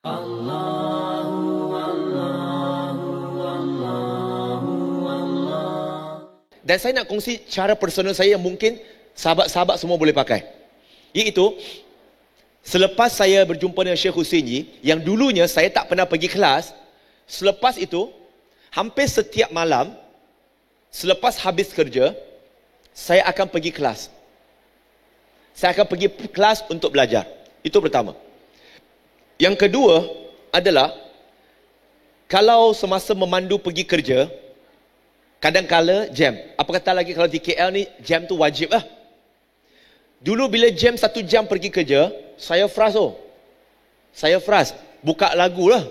Dan saya nak kongsi cara personal saya yang mungkin sahabat-sahabat semua boleh pakai. Iaitu, selepas saya berjumpa dengan Syekh Husaini, yang dulunya saya tak pernah pergi kelas, selepas itu, hampir setiap malam, selepas habis kerja, saya akan pergi kelas. Saya akan pergi kelas untuk belajar. Itu pertama. Yang kedua adalah, kalau semasa memandu pergi kerja, kadang-kala jam. Apa kata lagi kalau di KL ni, jam tu wajib lah. Dulu bila jam 1 jam pergi kerja, saya frust. Saya frust. Buka lagu lah.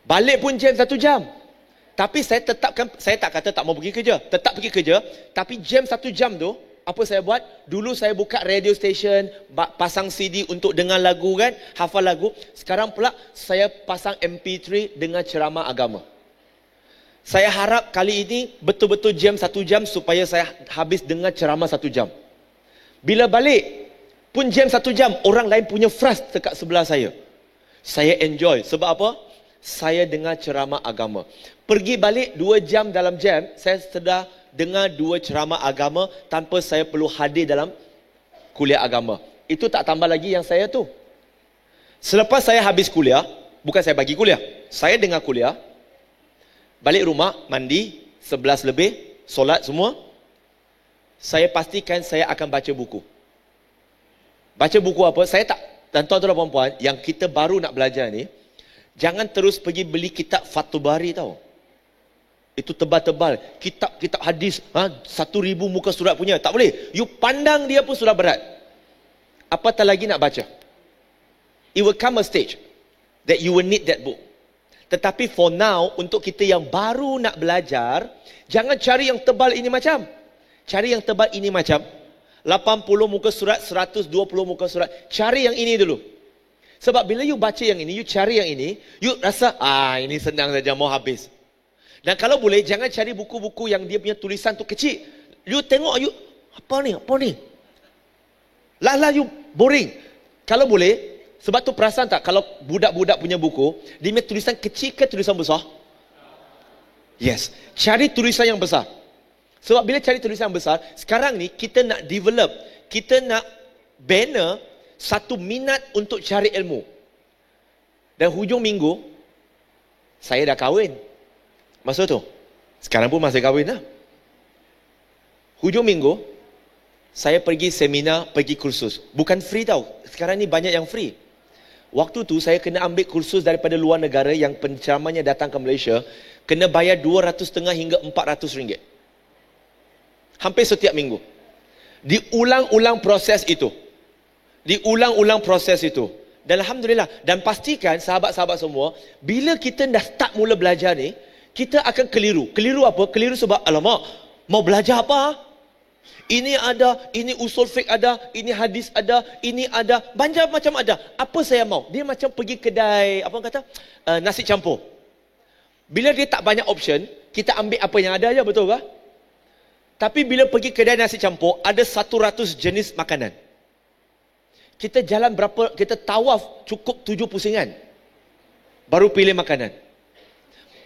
Balik pun jam 1 jam. Tapi saya tetapkan, saya tak kata tak mau pergi kerja. Tetap pergi kerja. Tapi jam 1 jam tu, apa saya buat? Dulu saya buka radio station, pasang CD untuk dengar lagu kan, hafal lagu. Sekarang pula saya pasang MP3 dengan ceramah agama. Saya harap kali ini betul-betul jam 1 jam supaya saya habis dengar ceramah 1 jam. Bila balik pun jam 1 jam, orang lain punya frust dekat sebelah saya. Saya enjoy. Sebab apa? Saya dengar ceramah agama. Pergi balik 2 jam dalam jam, saya sudah dengar 2 ceramah agama tanpa saya perlu hadir dalam kuliah agama. Itu tak tambah lagi yang saya tu. Selepas saya habis kuliah, bukan saya bagi kuliah, saya dengar kuliah, balik rumah, mandi, 11 lebih, solat semua, saya pastikan saya akan baca buku. Baca buku apa? Saya tak, dan tuan-tuan dan puan-puan, yang kita baru nak belajar ni, jangan terus pergi beli kitab Fathul Bari tau. Itu tebal-tebal. Kitab hadis, 1,000 muka surat punya. Tak boleh. You pandang dia pun sudah berat. Apatah lagi nak baca. It will come a stage that you will need that book. Tetapi for now, untuk kita yang baru nak belajar, jangan cari yang tebal ini macam. Cari yang tebal ini macam. 80 muka surat, 120 muka surat. Cari yang ini dulu. Sebab bila you baca yang ini, you cari yang ini, you rasa, ini senang saja, mau habis. Dan kalau boleh, jangan cari buku-buku yang dia punya tulisan tu kecil. You tengok, you, apa ni? Lah, you boring. Kalau boleh, sebab tu perasan tak, kalau budak-budak punya buku, dia punya tulisan kecil ke tulisan besar? Yes. Cari tulisan yang besar. Sebab bila cari tulisan yang besar, sekarang ni kita nak develop, kita nak bina satu minat untuk cari ilmu. Dan hujung minggu, saya dah kahwin. Masa tu. Sekarang pun masih kahwin lah. Hujung minggu, saya pergi seminar, pergi kursus. Bukan free tau. Sekarang ni banyak yang free. Waktu tu saya kena ambil kursus daripada luar negara yang penceramahnya datang ke Malaysia, kena bayar 250 hingga 400 ringgit. Hampir setiap minggu. Diulang-ulang proses itu. Dan Alhamdulillah. Dan pastikan sahabat-sahabat semua, bila kita dah start mula belajar ni, kita akan keliru. Keliru apa? Keliru sebab, alamak, mau belajar apa? Ini ada, ini usul fiqh ada, ini hadis ada, ini ada, banyak macam ada. Apa saya mau? Dia macam pergi kedai, apa kata? Nasi campur. Bila dia tak banyak option, kita ambil apa yang ada aja, betul ke? Tapi bila pergi kedai nasi campur, ada 100 jenis makanan. Kita jalan berapa, kita tawaf cukup 7 pusingan. Baru pilih makanan.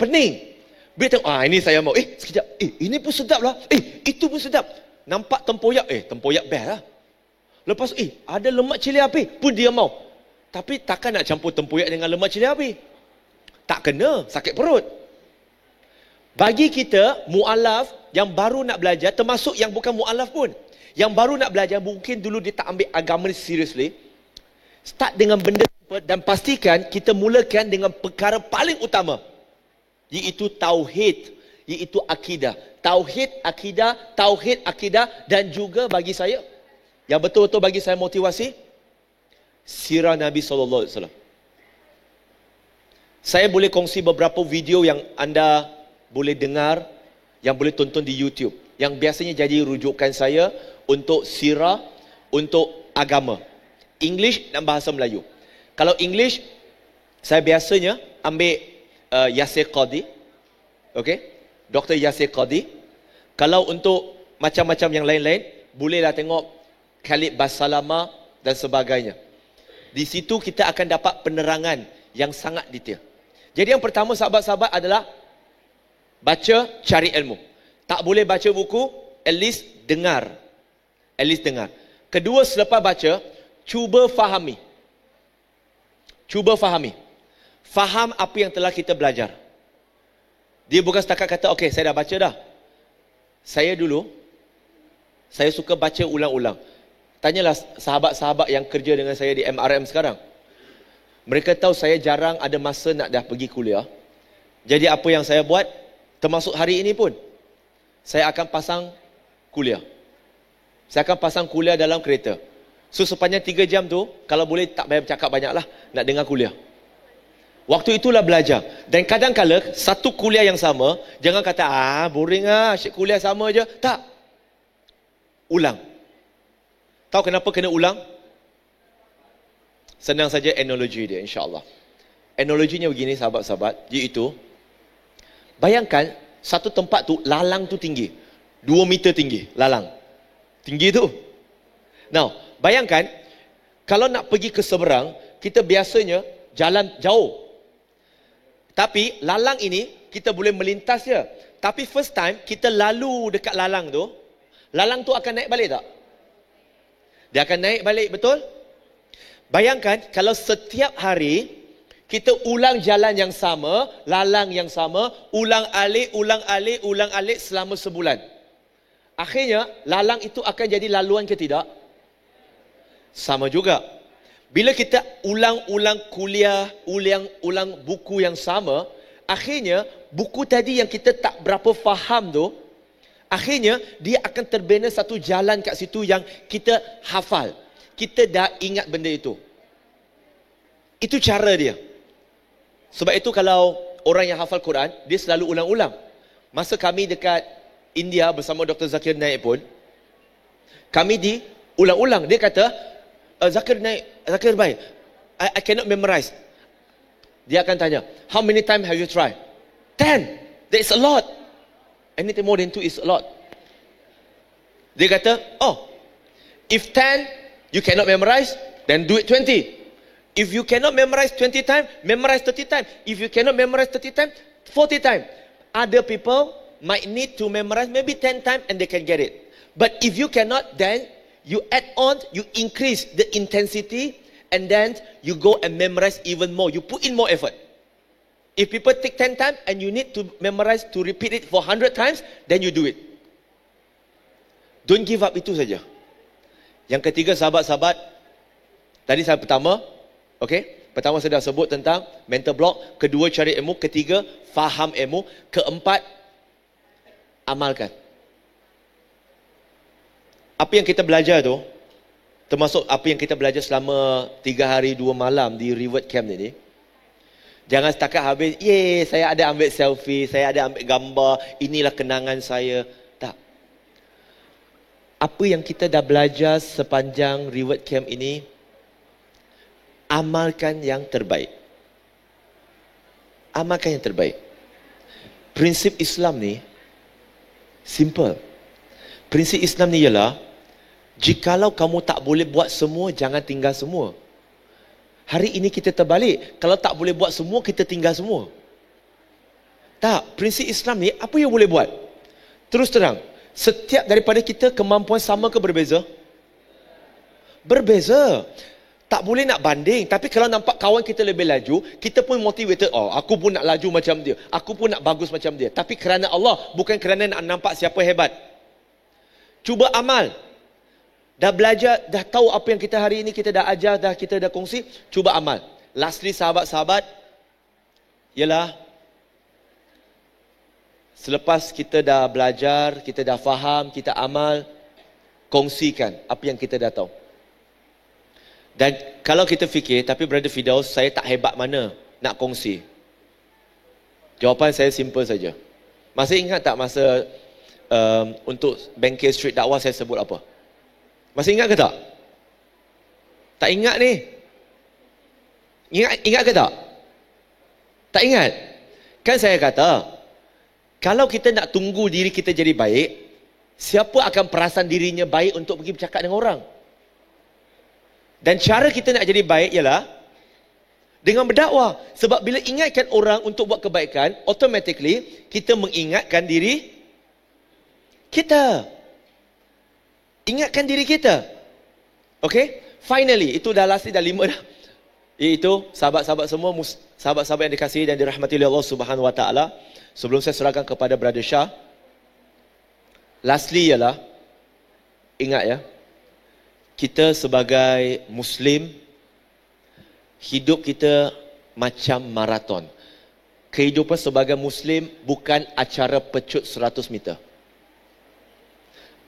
Pening. Bila tengok, ini saya mau. Sekejap. Ini pun sedap lah. Itu pun sedap. Nampak tempoyak. Tempoyak best lah. Lepas ada lemak cili api. Pun dia mau. Tapi takkan nak campur tempoyak dengan lemak cili api. Tak kena. Sakit perut. Bagi kita, mu'alaf yang baru nak belajar, termasuk yang bukan mu'alaf pun. Yang baru nak belajar, mungkin dulu dia tak ambil agama ni seriously. Start dengan benda dan pastikan kita mulakan dengan perkara paling utama. Iaitu tauhid, iaitu akidah. Tauhid, akidah dan juga bagi saya, yang betul-betul bagi saya motivasi, sirah Nabi SAW. Saya boleh kongsi beberapa video yang anda boleh dengar, yang boleh tonton di YouTube, yang biasanya jadi rujukan saya untuk sirah, untuk agama. English dan bahasa Melayu. Kalau English, saya biasanya ambil Yasir Qadhi. Okay? Dr. Yasir Qadhi. Kalau untuk macam-macam yang lain-lain, bolehlah tengok Khalid Basalama dan sebagainya. Di situ kita akan dapat penerangan yang sangat detail. Jadi yang pertama sahabat-sahabat adalah baca, cari ilmu. Tak boleh baca buku, at least dengar. At least dengar. Kedua, selepas baca, cuba fahami. Cuba fahami. Faham apa yang telah kita belajar. Dia bukan setakat kata, okey, saya dah baca dah. Saya suka baca ulang-ulang. Tanyalah sahabat-sahabat yang kerja dengan saya di MRM sekarang. Mereka tahu saya jarang ada masa nak dah pergi kuliah. Jadi apa yang saya buat, termasuk hari ini pun, saya akan pasang kuliah. Saya akan pasang kuliah dalam kereta. So sepanjang 3 jam tu, kalau boleh tak payah bercakap banyak lah, nak dengar kuliah. Waktu itulah belajar. Dan kadang-kala satu kuliah yang sama, jangan kata, boring asyik kuliah sama je. Tak. Ulang. Tahu kenapa kena ulang? Senang saja analogi dia, insya-Allah. Analoginya begini sahabat-sahabat, iaitu bayangkan satu tempat tu lalang tu tinggi. 2 meter tinggi lalang. Tinggi tu. Now, bayangkan kalau nak pergi ke seberang, kita biasanya jalan jauh. Tapi lalang ini kita boleh melintas je. Tapi first time kita lalu dekat lalang tu akan naik balik tak? Dia akan naik balik, betul? Bayangkan kalau setiap hari kita ulang jalan yang sama, lalang yang sama, ulang alik selama sebulan. Akhirnya lalang itu akan jadi laluan ke tidak? Sama juga. Bila kita ulang-ulang kuliah, ulang buku yang sama, akhirnya buku tadi yang kita tak berapa faham tu, akhirnya dia akan terbina satu jalan kat situ yang kita hafal. Kita dah ingat benda itu. Itu cara dia. Sebab itu kalau orang yang hafal Quran, dia selalu ulang-ulang. Masa kami dekat India bersama Dr. Zakir Naik pun, kami diulang-ulang. Dia kata, Zakir Bhai, I cannot memorize. Dia akan tanya, how many times have you tried? 10. That is a lot. Anything more than 2 is a lot. Dia kata, if 10 you cannot memorize, then do it 20. If you cannot memorize 20 times, memorize 30 times. If you cannot memorize 30 times, 40 times. Other people might need to memorize maybe 10 times and they can get it. But if you cannot, then you add on, you increase the intensity, and then you go and memorize even more. You put in more effort. If people take 10 times and you need to memorize, to repeat it for 100 times, then you do it. Don't give up, itu saja. Yang ketiga sahabat-sahabat, tadi saya pertama, pertama saya dah sebut tentang mental block, kedua cari ilmu, ketiga faham ilmu, keempat amalkan. Apa yang kita belajar tu, termasuk apa yang kita belajar selama 3 hari 2 malam di Reward Camp ini, jangan setakat habis, saya ada ambil selfie, saya ada ambil gambar, inilah kenangan saya. Tak. Apa yang kita dah belajar sepanjang Reward Camp ini, amalkan yang terbaik. Amalkan yang terbaik. Prinsip Islam ni simple. Prinsip Islam ni ialah, jikalau kamu tak boleh buat semua, jangan tinggal semua. Hari ini kita terbalik. Kalau tak boleh buat semua, kita tinggal semua. Tak, prinsip Islam ni apa yang boleh buat? Terus terang, setiap daripada kita kemampuan sama ke berbeza? Berbeza. Tak boleh nak banding. Tapi kalau nampak kawan kita lebih laju, kita pun motivated. Aku pun nak laju macam dia. Aku pun nak bagus macam dia. Tapi kerana Allah, bukan kerana nak nampak siapa hebat. Cuba amal. Dah belajar, dah tahu apa yang kita hari ini kita dah ajar, kita dah kongsi, cuba amal. Lastly sahabat-sahabat, ialah selepas kita dah belajar, kita dah faham, kita amal, kongsikan apa yang kita dah tahu. Dan kalau kita fikir, tapi Brother Firdaus, saya tak hebat mana nak kongsi? Jawapan saya simple saja. Masih ingat tak masa untuk Bangkit Street dakwah saya sebut apa? Masih ingat ke tak? Tak ingat ni? Ingat ke tak? Tak ingat? Kan saya kata, kalau kita nak tunggu diri kita jadi baik, siapa akan perasan dirinya baik untuk pergi bercakap dengan orang? Dan cara kita nak jadi baik ialah dengan berdakwah. Sebab bila ingatkan orang untuk buat kebaikan, automatically kita mengingatkan diri kita. Ingatkan diri kita. Okay? Finally, itu dah last, dah 5 dah. Iaitu sahabat-sahabat semua, sahabat-sahabat yang dikasihi dan dirahmati oleh Allah Subhanahu Wa Taala. Sebelum saya serahkan kepada Brother Shah, lastly ialah, ingat ya, kita sebagai Muslim, hidup kita macam maraton. Kehidupan sebagai Muslim bukan acara pecut 100 meter.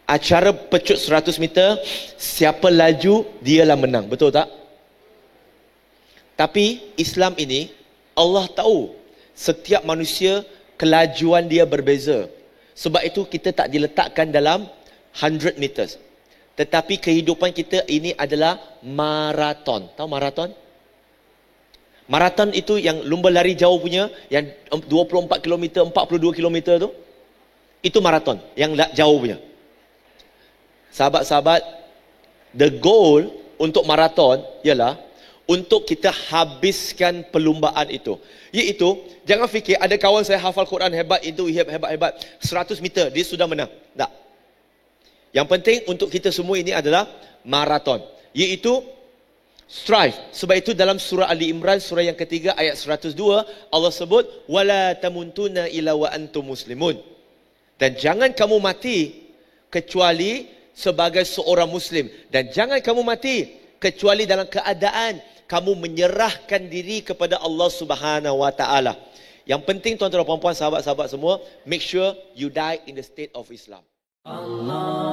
Acara pecut 100 meter, siapa laju, dialah menang. Betul tak? Tapi Islam ini, Allah tahu setiap manusia kelajuan dia berbeza. Sebab itu kita tak diletakkan dalam 100 meters. Tetapi kehidupan kita ini adalah maraton. Tahu maraton? Maraton itu yang lumba lari jauh punya, yang 24 km, 42 km tu. Itu maraton, yang jauh punya. Sahabat-sahabat, the goal untuk maraton ialah untuk kita habiskan perlumbaan itu. Iaitu, jangan fikir ada kawan saya hafal Quran hebat, itu hebat-hebat, 100 meter dia sudah menang. Tak. Yang penting untuk kita semua ini adalah maraton. Iaitu strive. Sebab itu dalam surah Ali Imran, surah yang ketiga ayat 102, Allah sebut wala tamuntuna illa wa antum muslimun. Dan jangan kamu mati kecuali sebagai seorang Muslim. Dan jangan kamu mati kecuali dalam keadaan kamu menyerahkan diri kepada Allah Subhanahu Wa Taala. Yang penting tuan-tuan dan puan-puan, sahabat-sahabat semua, make sure you die in the state of Islam. Allah